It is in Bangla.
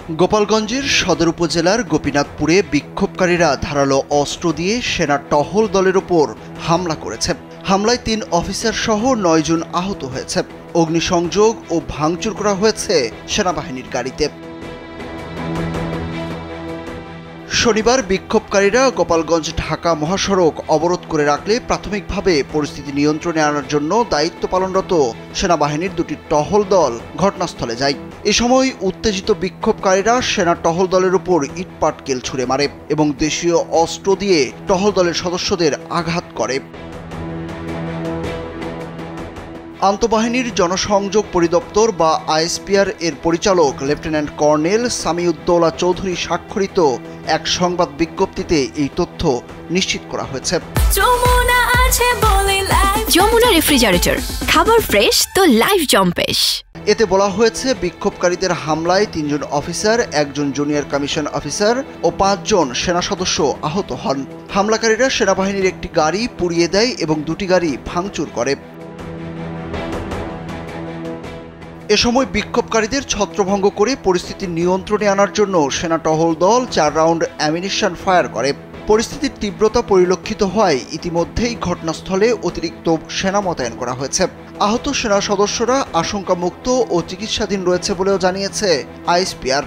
গোপালগঞ্জের সদর উপজেলার গোপীনাথপুরে বিক্ষোভকারীরা ধারালো অস্ত্র দিয়ে সেনা টহল দলের উপর হামলা করেছে। হামলায় ৩ অফিসার সহ ৯ জন আহত হয়েছে। অগ্নিসংযোগ ও ভাঙচুর করা হয়েছে সেনাবাহিনীর গাড়িতে। শনিবার বিক্ষোভকারীরা গোপালগঞ্জ ঢাকা মহাসড়ক অবরোধ করে রাখলে প্রাথমিকভাবে পরিস্থিতি নিয়ন্ত্রণে আনার জন্য দায়িত্ব পালনরত সেনাবাহিনীর 2টি টহল দল ঘটনাস্থলে যায়। এ সময় উত্তেজিত বিক্ষোভকারীরা সেনা টহল দলের উপর ইটপাটকেল ছুড়ে মারে এবং দেশীয় অস্ত্র দিয়ে টহল দলের সদস্যদের আঘাত করে। আন্তঃবাহিনীর জনসংযোগ পরিদপ্তর বা আইএসপিআর এর পরিচালক লেফটেন্যান্ট কর্নেল সামিউদ্দৌলা চৌধুরী স্বাক্ষরিত এক সংবাদ বিজ্ঞপ্তিতে এই তথ্য নিশ্চিত করা হয়েছে। যমুনা রেফ্রিজারেটর, খাবার ফ্রেশ তো লাইফ জম্পেশ। এতে বলা হয়েছে বিক্ষোভকারীদের হামলায় 3 জন অফিসার, 1 জন জুনিয়র কমিশন অফিসার ও 5 জন সেনা সদস্য আহত হন। হামলাকারীরা সেনাবাহিনীর একটি গাড়ি পুড়িয়ে দেয় এবং 2টি গাড়ি ভাঙচুর করে। এ সময় বিক্ষোভকারীদের ছত্রভঙ্গ করে পরিস্থিতি নিয়ন্ত্রণে আনার জন্য সেনা টহল দল 4 রাউন্ড অ্যামিনিশন ফায়ার করে। পরিস্থিতির তীব্রতা পরিলক্ষিত হওয়ায় ইতিমধ্যেই ঘটনাস্থলে অতিরিক্ত সেনা মোতায়েন করা হয়েছে। আহত সেনা সদস্যরা আশঙ্কামুক্ত ও চিকিৎসাধীন রয়েছে বলেও জানিয়েছে আইএসপিআর।